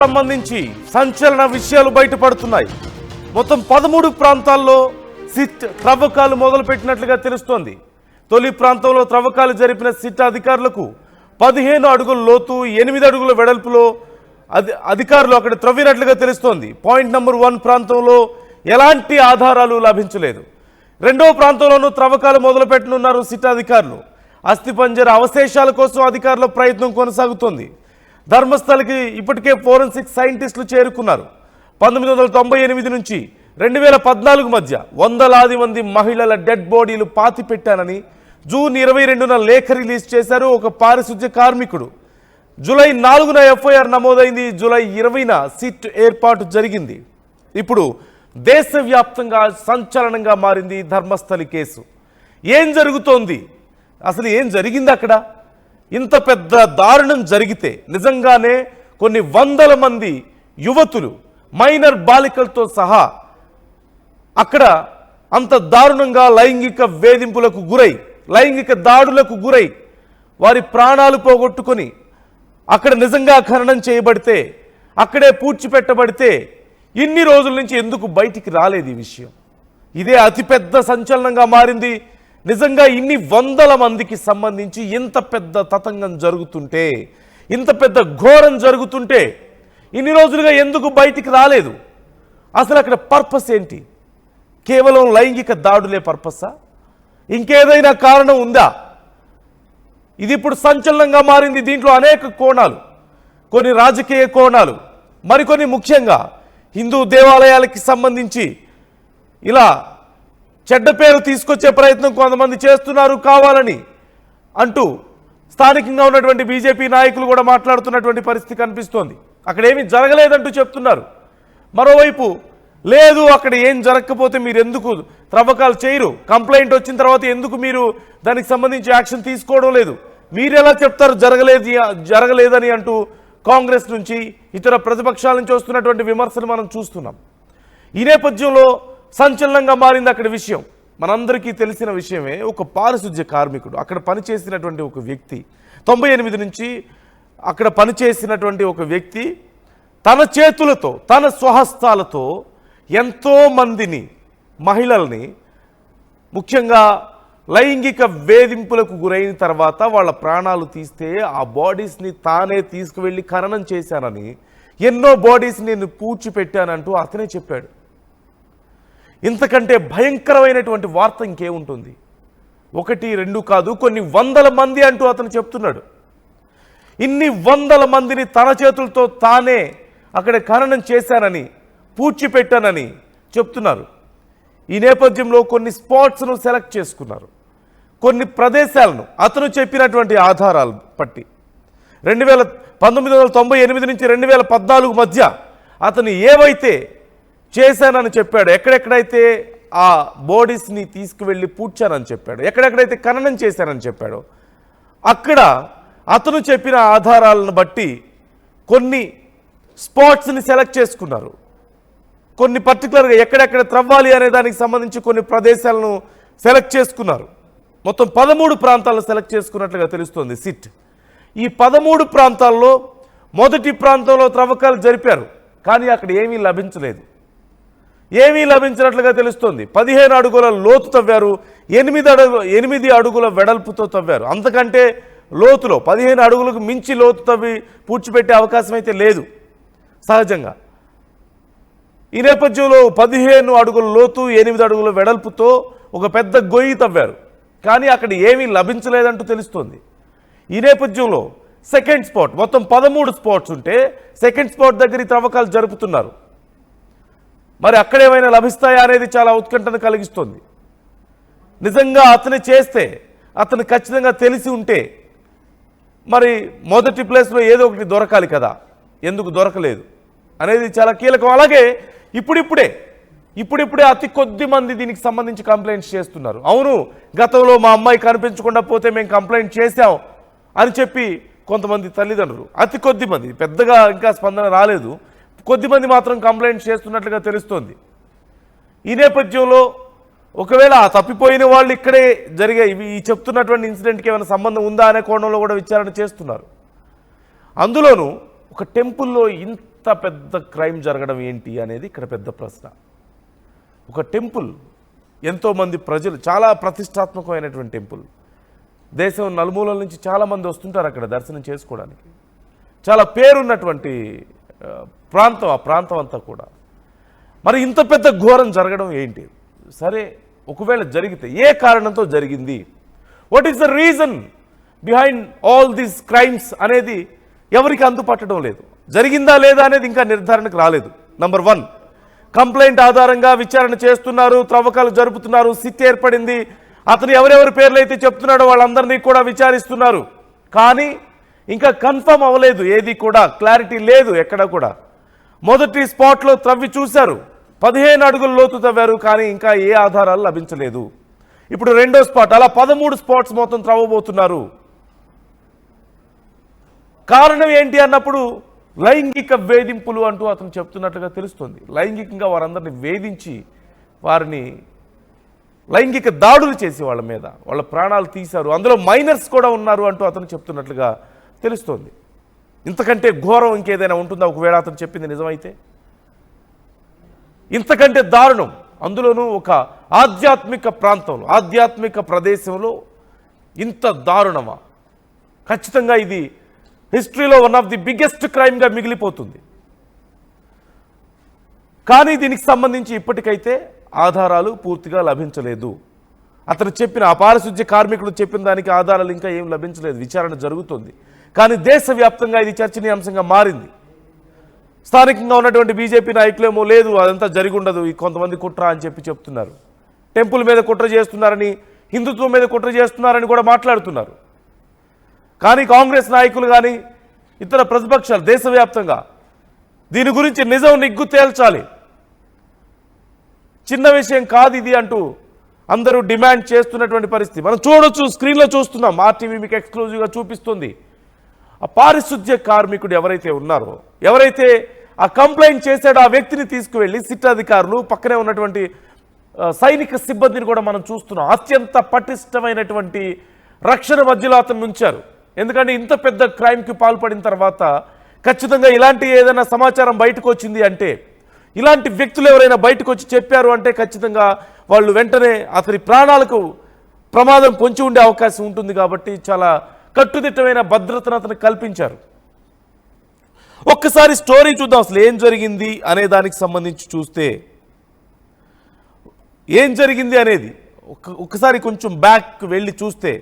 సంబంధించి సంచలన విషయాలు బయటపడుతున్నాయి. మొత్తం 13 ప్రాంతాల్లో సిట్ త్రవ్వకాలు మొదలుపెట్టినట్లుగా తెలుస్తోంది. తొలి ప్రాంతంలో త్రవ్వకాలు జరిపిన సిట్ అధికారులకు 15 అడుగుల లోతు 8 అడుగుల వెడల్పులో అధికారులు అక్కడ త్రవ్వినట్లుగా తెలుస్తోంది. పాయింట్ నెంబర్ 1 ప్రాంతంలో ఎలాంటి ఆధారాలు లభించలేదు. రెండో ప్రాంతంలోనూ త్రవ్వకాలు మొదలుపెట్టనున్నారు సిట్ అధికారులు. అస్థిపంజర అవశేషాల కోసం అధికారుల ప్రయత్నం కొనసాగుతోంది. ధర్మస్థలికి ఇప్పటికే ఫోరెన్సిక్ సైంటిస్టులు చేరుకున్నారు. 1998 నుంచి 2014 మధ్య వందలాది మంది మహిళల డెడ్ బాడీలు పాతి పెట్టానని జూన్ 22న లేఖ రిలీజ్ చేశారు ఒక పారిశుద్ధ్య కార్మికుడు. జూలై 4న ఎఫ్ఐఆర్ నమోదైంది. జూలై 20న సిట్ ఏర్పాటు జరిగింది. ఇప్పుడు దేశవ్యాప్తంగా సంచలనంగా మారింది ధర్మస్థలి కేసు. ఏం జరుగుతోంది, అసలు ఏం జరిగింది అక్కడ? ఇంత పెద్ద దారుణం జరిగితే నిజంగానే కొన్ని వందల మంది యువతులు మైనర్ బాలికలతో సహా అక్కడ అంత దారుణంగా లైంగిక వేధింపులకు గురై లైంగిక దాడులకు గురై వారి ప్రాణాలు పోగొట్టుకొని అక్కడ నిజంగా ఖననం చేయబడితే అక్కడే పూడ్చిపెట్టబడితే ఇన్ని రోజుల నుంచి ఎందుకు బయటికి రాలేదు ఈ విషయం? ఇదే అతిపెద్ద సంచలనంగా మారింది. నిజంగా ఇన్ని వందల మందికి సంబంధించి ఇంత పెద్ద తతంగం జరుగుతుంటే, ఇంత పెద్ద ఘోరం జరుగుతుంటే ఇన్ని రోజులుగా ఎందుకు బయటికి రాలేదు? అసలు అక్కడ పర్పస్ ఏంటి? కేవలం లైంగిక దాడులే పర్పసా? ఇంకేదైనా కారణం ఉందా? ఇది ఇప్పుడు సంచలనంగా మారింది. దీంట్లో అనేక కోణాలు, కొన్ని రాజకీయ కోణాలు, మరికొన్ని ముఖ్యంగా హిందూ దేవాలయాలకి సంబంధించి ఇలా చెడ్డ పేరు తీసుకొచ్చే ప్రయత్నం కొంతమంది చేస్తున్నారు కావాలని అంటూ స్థానికంగా ఉన్నటువంటి బీజేపీ నాయకులు కూడా మాట్లాడుతున్నటువంటి పరిస్థితి కనిపిస్తోంది. అక్కడ ఏమీ జరగలేదంటూ చెప్తున్నారు. మరోవైపు లేదు, అక్కడ ఏం జరగకపోతే మీరు ఎందుకు త్రవ్వకాలు చేయరు? కంప్లైంట్ వచ్చిన తర్వాత ఎందుకు మీరు దానికి సంబంధించి యాక్షన్ తీసుకోవడం లేదు? మీరు ఎలా చెప్తారు జరగలేదని అంటూ కాంగ్రెస్ నుంచి ఇతర ప్రతిపక్షాల నుంచి వస్తున్నటువంటి విమర్శలు మనం చూస్తున్నాం. ఈ నేపథ్యంలో సంచలనంగా మారింది అక్కడ విషయం. మనందరికీ తెలిసిన విషయమే. ఒక పారిశుద్ధ్య కార్మికుడు, అక్కడ పనిచేసినటువంటి ఒక వ్యక్తి, 98 నుంచి అక్కడ పనిచేసినటువంటి ఒక వ్యక్తి తన చేతులతో తన స్వహస్తాలతో ఎంతో మందిని మహిళల్ని ముఖ్యంగా లైంగిక వేధింపులకు గురైన తర్వాత వాళ్ళ ప్రాణాలు తీస్తే ఆ బాడీస్ని తానే తీసుకువెళ్ళి ఖననం చేశానని, ఎన్నో బాడీస్ నేను పూడ్చిపెట్టానంటూ అతనే చెప్పాడు. ఇంతకంటే భయంకరమైనటువంటి వార్త ఇంకేముంటుంది? 1, 2 కాదు, కొన్ని వందల మంది అంటూ అతను చెప్తున్నాడు. ఇన్ని వందల మందిని తన చేతులతో తానే అక్కడ ఖననం చేశానని, పూడ్చిపెట్టానని చెప్తున్నారు. ఈ నేపథ్యంలో కొన్ని స్పాట్స్ను సెలెక్ట్ చేసుకున్నారు. కొన్ని ప్రదేశాలను అతను చెప్పినటువంటి ఆధారాలు పట్టి 1998 నుంచి 2014 మధ్య అతను ఏవైతే చేశానని చెప్పాడు, ఎక్కడెక్కడైతే ఆ బాడీస్ని తీసుకువెళ్ళి పూడ్చానని చెప్పాడు, ఎక్కడెక్కడైతే ఖననం చేశానని చెప్పాడో అక్కడ అతను చెప్పిన ఆధారాలను బట్టి కొన్ని స్పాట్స్ని సెలెక్ట్ చేసుకున్నారు. కొన్ని పర్టికులర్గా ఎక్కడెక్కడ త్రవ్వాలి అనే దానికి సంబంధించి కొన్ని ప్రదేశాలను సెలెక్ట్ చేసుకున్నారు. మొత్తం 13 ప్రాంతాలను సెలెక్ట్ చేసుకున్నట్లుగా తెలుస్తోంది సిట్. ఈ 13 ప్రాంతాల్లో మొదటి ప్రాంతంలో త్రవ్వకాలు జరిపారు, కానీ అక్కడ ఏమీ లభించలేదు. ఏమీ లభించినట్లుగా తెలుస్తోంది. 15 అడుగుల లోతు తవ్వారు, 8 అడుగుల వెడల్పుతో తవ్వారు. అంతకంటే లోతులో 15 అడుగులకు మించి లోతు తవ్వి పూడ్చిపెట్టే అవకాశం అయితే లేదు సహజంగా. ఈ నేపథ్యంలో 15 అడుగుల లోతు 8 అడుగుల వెడల్పుతో ఒక పెద్ద గొయ్యి తవ్వారు, కానీ అక్కడ ఏమీ లభించలేదంటూ తెలుస్తోంది. ఈ నేపథ్యంలో సెకండ్ స్పాట్, మొత్తం 13 స్పాట్స్ ఉంటే సెకండ్ స్పాట్ దగ్గర త్రవ్వకాలు జరుపుతున్నారు. మరి అక్కడేమైనా లభిస్తాయా అనేది చాలా ఉత్కంఠను కలిగిస్తుంది. నిజంగా అతను చేస్తే, అతను ఖచ్చితంగా తెలిసి ఉంటే మరి మొదటి ప్లేస్లో ఏదో ఒకటి దొరకాలి కదా, ఎందుకు దొరకలేదు అనేది చాలా కీలకం. అలాగే ఇప్పుడిప్పుడే అతి కొద్ది మంది దీనికి సంబంధించి కంప్లైంట్స్ చేస్తున్నారు. అవును, గతంలో మా అమ్మాయి కనిపించకుండా పోతే మేము కంప్లైంట్ చేశాం అని చెప్పి కొంతమంది తల్లిదండ్రులు, అతి కొద్ది మంది, పెద్దగా ఇంకా స్పందన రాలేదు, కొద్దిమంది మాత్రం కంప్లైంట్ చేస్తున్నట్లుగా తెలుస్తోంది. ఈ నేపథ్యంలో ఒకవేళ తప్పిపోయిన వాళ్ళు ఇక్కడే జరిగే ఈ చెప్తున్నటువంటి ఇన్సిడెంట్కి ఏమైనా సంబంధం ఉందా అనే కోణంలో కూడా విచారణ చేస్తున్నారు. అందులోనూ ఒక టెంపుల్లో ఇంత ఇంత పెద్ద క్రైమ్ జరగడం ఏంటి అనేది ఇక్కడ పెద్ద ప్రశ్న. ఒక టెంపుల్, ఎంతోమంది ప్రజలు, చాలా ప్రతిష్టాత్మకమైనటువంటి టెంపుల్, దేశం నలుమూలల నుంచి చాలామంది వస్తుంటారు అక్కడ దర్శనం చేసుకోవడానికి. చాలా పేరున్నటువంటి ప్రాంతం, ఆ ప్రాంతం అంతా కూడా. మరి ఇంత పెద్ద ఘోరం జరగడం ఏంటి? సరే, ఒకవేళ జరిగితే ఏ కారణంతో జరిగింది, what is the reason behind all these crimes అనేది ఎవరికి అంతుపట్టడం లేదు. జరిగిందా లేదా అనేది ఇంకా నిర్ధారణకు రాలేదు. నంబర్ 1, కంప్లైంట్ ఆధారంగా విచారణ చేస్తున్నారు, త్రవ్వకాలు జరుపుతున్నారు, సిట్ ఏర్పడింది, అతను ఎవరెవరి పేర్లు అయితే చెప్తున్నాడో వాళ్ళందరినీ కూడా విచారిస్తున్నారు. కానీ ఇంకా కన్ఫర్మ్ అవ్వలేదు, ఏది కూడా క్లారిటీ లేదు ఎక్కడ కూడా. మొదటి స్పాట్లో త్రవ్వి చూశారు, 15 అడుగుల లోతు తవ్వారు, కానీ ఇంకా ఏ ఆధారాలు లభించలేదు. ఇప్పుడు రెండో స్పాట్, అలా 13 స్పాట్స్ మొత్తం త్రవ్వబోతున్నారు. కారణం ఏంటి అన్నప్పుడు లైంగిక వేధింపులు అంటూ అతను చెప్తున్నట్లుగా తెలుస్తుంది. లైంగికంగా వారందరినీ వేధించి వారిని లైంగిక దాడులు చేసి వాళ్ళ మీద వాళ్ళ ప్రాణాలు తీశారు, అందులో మైనర్స్ కూడా ఉన్నారు అంటూ అతను చెప్తున్నట్లుగా తెలుస్తోంది. ఇంతకంటే ఘోరం ఇంకేదైనా ఉంటుందా ఒకవేళ అతను చెప్పింది నిజమైతే? ఇంతకంటే దారుణం, అందులోనూ ఒక ఆధ్యాత్మిక ప్రాంతంలో, ఆధ్యాత్మిక ప్రదేశంలో ఇంత దారుణమా? ఖచ్చితంగా ఇది హిస్టరీలో వన్ ఆఫ్ ది బిగ్గెస్ట్ క్రైమ్గా మిగిలిపోతుంది. కానీ దీనికి సంబంధించి ఇప్పటికైతే ఆధారాలు పూర్తిగా లభించలేదు. అతను చెప్పిన, ఆ పారిశుద్ధ్య కార్మికుడు చెప్పిన దానికి ఆధారాలు ఇంకా ఏం లభించలేదు. విచారణ జరుగుతుంది, కానీ దేశవ్యాప్తంగా ఇది చర్చనీయాంశంగా మారింది. స్థానికంగా ఉన్నటువంటి బీజేపీ నాయకులేమో లేదు, అదంతా జరిగి ఉండదు, ఈ కొంతమంది కుట్ర అని చెప్తున్నారు. టెంపుల్ మీద కుట్ర చేస్తున్నారని, హిందుత్వం మీద కుట్ర చేస్తున్నారని కూడా మాట్లాడుతున్నారు. కానీ కాంగ్రెస్ నాయకులు కానీ ఇతర ప్రతిపక్షాలు దేశవ్యాప్తంగా దీని గురించి నిజం నిగ్గు తేల్చాలి, చిన్న విషయం కాదు ఇది అంటూ అందరూ డిమాండ్ చేస్తున్నటువంటి పరిస్థితి మనం చూడొచ్చు. స్క్రీన్లో చూస్తున్నాం, RTV మీకు ఎక్స్క్లూజివ్గా చూపిస్తుంది. ఆ పారిశుద్ధ్య కార్మికుడు ఎవరైతే ఉన్నారో, ఎవరైతే ఆ కంప్లైంట్ చేశాడో ఆ వ్యక్తిని తీసుకువెళ్ళి సిట్ అధికారులు, పక్కనే ఉన్నటువంటి సైనిక సిబ్బందిని కూడా మనం చూస్తున్నాం. అత్యంత పటిష్టమైనటువంటి రక్షణ మధ్యలో అతను ఉంచారు. ఎందుకంటే ఇంత పెద్ద క్రైమ్కి పాల్పడిన తర్వాత ఖచ్చితంగా ఇలాంటి ఏదైనా సమాచారం బయటకు వచ్చింది అంటే, ఇలాంటి వ్యక్తులు ఎవరైనా బయటకు వచ్చి చెప్పారు అంటే ఖచ్చితంగా వాళ్ళు వెంటనే అతని ప్రాణాలకు ప్రమాదం పొంచి ఉండే అవకాశం ఉంటుంది. కాబట్టి చాలా కట్టుదిట్టమైన భద్రతను అతను కల్పించారు. ఒక్కసారి స్టోరీ చూద్దాం, అసలు ఏం జరిగింది అనే దానికి సంబంధించి చూస్తే, ఏం జరిగింది అనేది ఒక్కసారి కొంచెం బ్యాక్ వెళ్ళి చూస్తే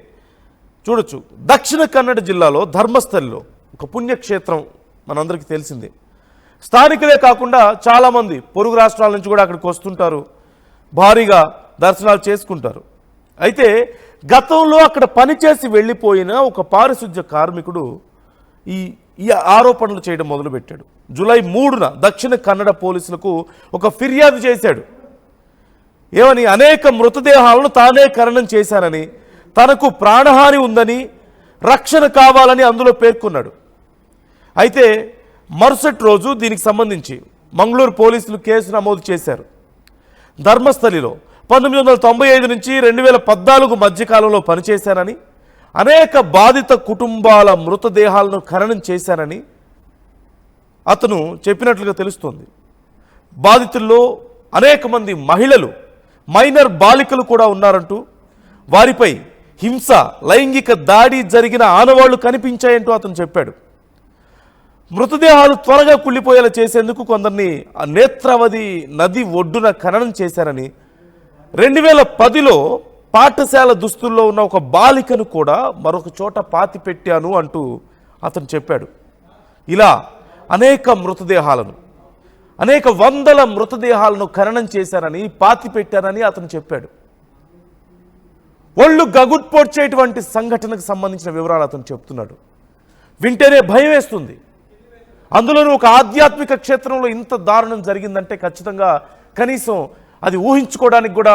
చూడొచ్చు. దక్షిణ కన్నడ జిల్లాలో ధర్మస్థలిలో ఒక పుణ్యక్షేత్రం మనందరికీ తెలిసిందే. స్థానికులే కాకుండా చాలామంది పొరుగు రాష్ట్రాల నుంచి కూడా అక్కడికి వస్తుంటారు, భారీగా దర్శనాలు చేసుకుంటారు. అయితే గతంలో అక్కడ పనిచేసి వెళ్ళిపోయిన ఒక పారిశుద్ధ్య కార్మికుడు ఈ ఆరోపణలు చేయడం మొదలుపెట్టాడు. జూలై 3న దక్షిణ కన్నడ పోలీసులకు ఒక ఫిర్యాదు చేశాడు. ఏమని? అనేక మృతదేహాలను తానే ఖననం చేశానని, తనకు ప్రాణహాని ఉందని, రక్షణ కావాలని అందులో పేర్కొన్నాడు. అయితే మరుసటి రోజు దీనికి సంబంధించి మంగళూరు పోలీసులు కేసు నమోదు చేశారు. ధర్మస్థలిలో 1995 నుంచి 2014 మధ్యకాలంలో పనిచేశానని, అనేక బాధిత కుటుంబాల మృతదేహాలను ఖననం చేశానని అతను చెప్పినట్లుగా తెలుస్తోంది. బాధితుల్లో అనేక మంది మహిళలు, మైనర్ బాలికలు కూడా ఉన్నారంటూ, వారిపై హింస, లైంగిక దాడి జరిగిన ఆనవాళ్లు కనిపించాయంటూ అతను చెప్పాడు. మృతదేహాలు త్వరగా కుళ్ళిపోయేలా చేసేందుకు కొందరిని నేత్రావతి నది ఒడ్డున ఖననం చేశారని, 2010లో పాఠశాల దుస్తుల్లో ఉన్న ఒక బాలికను కూడా మరొక చోట పాతి పెట్టాను అంటూ అతను చెప్పాడు. ఇలా అనేక మృతదేహాలను, అనేక వందల మృతదేహాలను ఖననం చేశారని, పాతి పెట్టారని అతను చెప్పాడు. ఒళ్ళు గగుట్పొడ్చేటువంటి సంఘటనకు సంబంధించిన వివరాలు అతను చెప్తున్నాడు. వింటేనే భయం వేస్తుంది. అందులోనూ ఒక ఆధ్యాత్మిక క్షేత్రంలో ఇంత దారుణం జరిగిందంటే ఖచ్చితంగా కనీసం అది ఊహించుకోవడానికి కూడా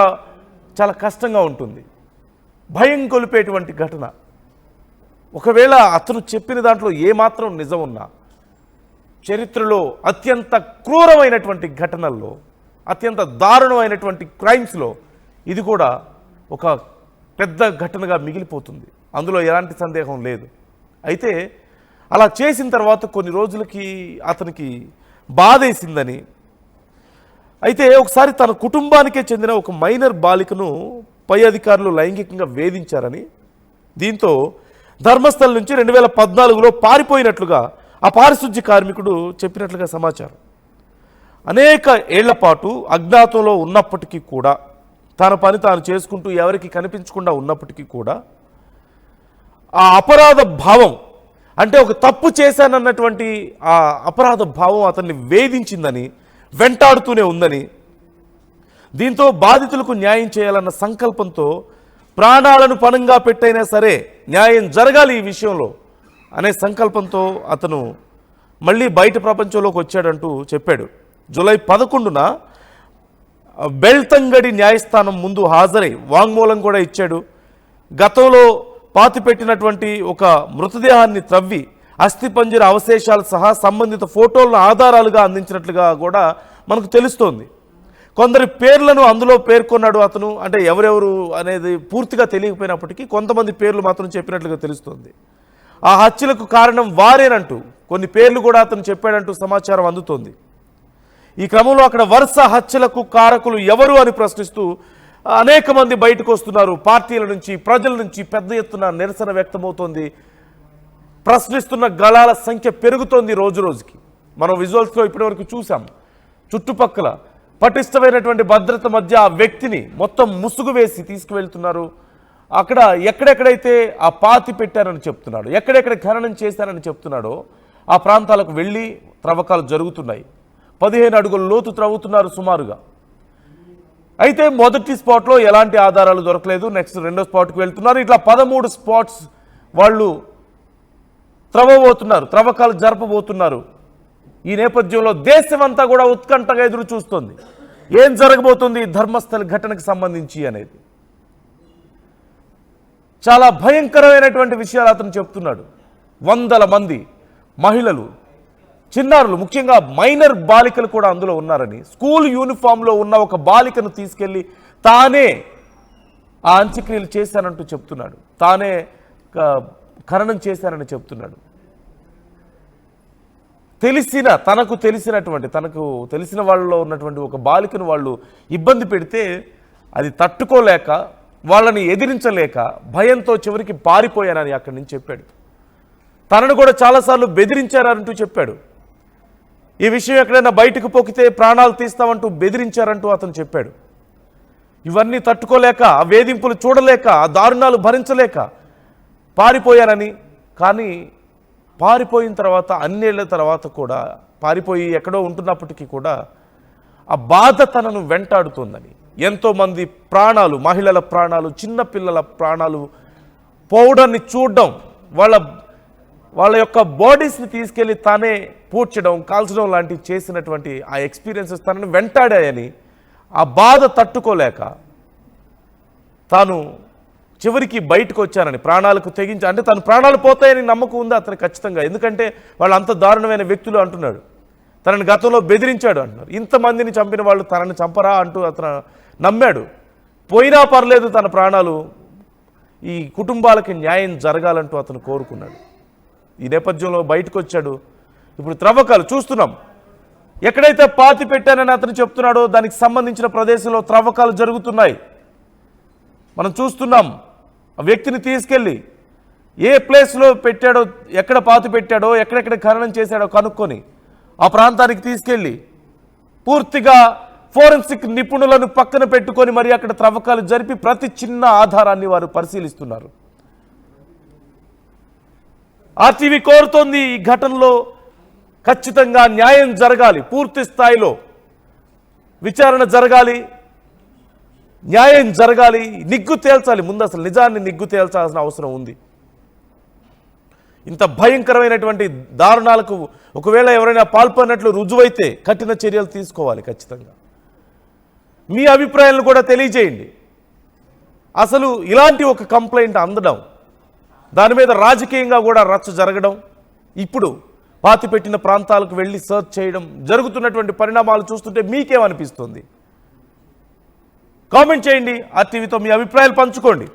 చాలా కష్టంగా ఉంటుంది. భయం కొలిపేటువంటి ఘటన. ఒకవేళ అతను చెప్పిన దాంట్లో ఏమాత్రం నిజం ఉన్నా, చరిత్రలో అత్యంత క్రూరమైనటువంటి ఘటనల్లో, అత్యంత దారుణమైనటువంటి క్రైమ్స్లో ఇది కూడా ఒక పెద్ద ఘటనగా మిగిలిపోతుంది. అందులో ఎలాంటి సందేహం లేదు. అయితే అలా చేసిన తర్వాత కొన్ని రోజులకి అతనికి బాధేసిందని. అయితే ఒకసారి తన కుటుంబానికే చెందిన ఒక మైనర్ బాలికను పై అధికారులు లైంగికంగా వేధించారని, దీంతో ధర్మస్థలం నుంచి 2014లో పారిపోయినట్లుగా ఆ పారిశుద్ధ్య కార్మికుడు చెప్పినట్లుగా సమాచారం. అనేక ఏళ్ల పాటు అజ్ఞాతంలో ఉన్నప్పటికీ కూడా, తన పని తాను చేసుకుంటూ ఎవరికి కనిపించకుండా ఉన్నప్పటికీ కూడా ఆ అపరాధ భావం, అంటే ఒక తప్పు చేశానన్నటువంటి ఆ అపరాధ భావం అతన్ని వేధించిందని, వెంటాడుతూనే ఉందని, దీంతో బాధితులకు న్యాయం చేయాలన్న సంకల్పంతో ప్రాణాలను పణంగా పెట్టైనా సరే న్యాయం జరగాలి ఈ విషయంలో అనే సంకల్పంతో అతను మళ్ళీ బయట ప్రపంచంలోకి వచ్చాడంటూ చెప్పాడు. జూలై 11న బెల్తంగడి న్యాయస్థానం ముందు హాజరై వాంగ్మూలం కూడా ఇచ్చాడు. గతంలో పాతిపెట్టినటువంటి ఒక మృతదేహాన్ని త్రవ్వి అస్థిపంజర అవశేషాలు సహా సంబంధిత ఫోటోలను ఆధారాలుగా అందించినట్లుగా కూడా మనకు తెలుస్తోంది. కొందరి పేర్లను అందులో పేర్కొన్నాడు అతను, అంటే ఎవరెవరు అనేది పూర్తిగా తెలియకపోయినప్పటికీ కొంతమంది పేర్లు మాత్రం చెప్పినట్లుగా తెలుస్తోంది. ఆ హత్యలకు కారణం వారేనంటూ కొన్ని పేర్లు కూడా అతను చెప్పాడంటూ సమాచారం అందుతోంది. ఈ క్రమంలో అక్కడ వరుస హత్యలకు కారకులు ఎవరు అని ప్రశ్నిస్తూ అనేక మంది బయటకు వస్తున్నారు. పార్టీల నుంచి, ప్రజల నుంచి పెద్ద ఎత్తున నిరసన వ్యక్తమవుతోంది. ప్రశ్నిస్తున్న గళాల సంఖ్య పెరుగుతోంది రోజు రోజుకి. మనం విజువల్స్లో ఇప్పటివరకు చూసాం. చుట్టుపక్కల పటిష్టమైనటువంటి భద్రత మధ్య ఆ వ్యక్తిని మొత్తం ముసుగు వేసి తీసుకువెళ్తున్నారు. అక్కడ ఎక్కడెక్కడైతే ఆ పాతి పెట్టారని చెప్తున్నాడు, ఎక్కడెక్కడ ఖననం చేశారని చెప్తున్నాడో ఆ ప్రాంతాలకు వెళ్ళి త్రవ్వకాలు జరుగుతున్నాయి. 15 అడుగుల లోతు త్రవ్వుతున్నారు సుమారుగా. అయితే మొదటి స్పాట్లో ఎలాంటి ఆధారాలు దొరకలేదు. నెక్స్ట్ రెండో స్పాట్కి వెళ్తున్నారు. ఇట్లా 13 స్పాట్స్ వాళ్ళు త్రవ్వబోతున్నారు, త్రవ్వకాలు జరపబోతున్నారు. ఈ నేపథ్యంలో దేశమంతా కూడా ఉత్కంఠగా ఎదురు చూస్తోంది. ఏం జరగబోతుంది ధర్మస్థల ఘటనకు సంబంధించి అనేది. చాలా భయంకరమైనటువంటి విషయాలు అతను చెప్తున్నాడు. వందల మంది మహిళలు, చిన్నారులు, ముఖ్యంగా మైనర్ బాలికలు కూడా అందులో ఉన్నారని, స్కూల్ యూనిఫామ్లో ఉన్న ఒక బాలికను తీసుకెళ్లి తానే ఆ అంత్యక్రియలు చేశానంటూ చెప్తున్నాడు. తానే ఖననం చేశానని చెప్తున్నాడు. తనకు తెలిసిన వాళ్ళలో ఉన్నటువంటి ఒక బాలికను వాళ్ళు ఇబ్బంది పెడితే అది తట్టుకోలేక, వాళ్ళని ఎదిరించలేక భయంతో చివరికి పారిపోయానని అక్కడి నుంచి చెప్పాడు. తనను కూడా చాలాసార్లు బెదిరించారంటూ చెప్పాడు. ఈ విషయం ఎక్కడైనా బయటకు పొక్కితే ప్రాణాలు తీస్తామంటూ బెదిరించారంటూ అతను చెప్పాడు. ఇవన్నీ తట్టుకోలేక, ఆ వేధింపులు చూడలేక, ఆ దారుణాలు భరించలేక పారిపోయానని. కానీ పారిపోయిన తర్వాత, అన్నేళ్ల తర్వాత కూడా, పారిపోయి ఎక్కడో ఉంటున్నప్పటికీ కూడా ఆ బాధ తనను వెంటాడుతోందని, ఎంతోమంది ప్రాణాలు, మహిళల ప్రాణాలు, చిన్నపిల్లల ప్రాణాలు పోవడాన్ని చూడడం, వాళ్ళ యొక్క బాడీస్ని తీసుకెళ్ళి తానే పూడ్చడం, కాల్చడం లాంటివి చేసినటువంటి ఆ ఎక్స్పీరియన్సెస్ తనను వెంటాడాయని, ఆ బాధ తట్టుకోలేక తాను చివరికి బయటకు వచ్చానని, ప్రాణాలకు తెగించి, అంటే తను ప్రాణాలు పోతాయని నమ్మకం ఉంది అతను ఖచ్చితంగా. ఎందుకంటే వాళ్ళు అంత దారుణమైన వ్యక్తులు అంటున్నాడు. తనని గతంలో బెదిరించాడు అంటున్నారు. ఇంతమందిని చంపిన వాళ్ళు తనని చంపరా అంటూ అతను నమ్మాడు. పోయినా పర్లేదు తన ప్రాణాలు, ఈ కుటుంబాలకి న్యాయం జరగాలంటూ అతను కోరుకున్నాడు. ఈ నేపథ్యంలో బయటకు వచ్చాడు. ఇప్పుడు త్రవ్వకాలు చూస్తున్నాం. ఎక్కడైతే పాతి పెట్టానని అతను చెప్తున్నాడో దానికి సంబంధించిన ప్రదేశంలో త్రవ్వకాలు జరుగుతున్నాయి. మనం చూస్తున్నాం. ఆ వ్యక్తిని తీసుకెళ్ళి ఏ ప్లేస్లో పెట్టాడో, ఎక్కడ పాతి పెట్టాడో, ఎక్కడెక్కడ ఖననం చేశాడో కనుక్కొని ఆ ప్రాంతానికి తీసుకెళ్ళి పూర్తిగా ఫోరెన్సిక్ నిపుణులను పక్కన పెట్టుకొని మరి అక్కడ త్రవ్వకాలు జరిపి ప్రతి చిన్న ఆధారాన్ని వారు పరిశీలిస్తున్నారు. ఆర్టీవీ కోరుతోంది ఈ ఘటనలో ఖచ్చితంగా న్యాయం జరగాలి, పూర్తి స్థాయిలో విచారణ జరగాలి, న్యాయం జరగాలి, నిగ్గు తేల్చాలి. ముందు అసలు నిజాన్ని నిగ్గు తేల్చాల్సిన అవసరం ఉంది. ఇంత భయంకరమైనటువంటి దారుణాలకు ఒకవేళ ఎవరైనా పాల్పడినట్లు రుజువైతే కఠిన చర్యలు తీసుకోవాలి ఖచ్చితంగా. మీ అభిప్రాయాలను కూడా తెలియజేయండి. అసలు ఇలాంటి ఒక కంప్లైంట్ అందడం, దాని మీద రాజకీయంగా కూడా రచ్చ జరగడం, ఇప్పుడు పాతిపెట్టిన ప్రాంతాలకు వెళ్ళి సర్చ్ చేయడం, జరుగుతున్నటువంటి పరిణామాలు చూస్తుంటే మీకేమనిపిస్తుంది? కామెంట్ చేయండి. ఆర్టీవీతో మీ అభిప్రాయాలు పంచుకోండి.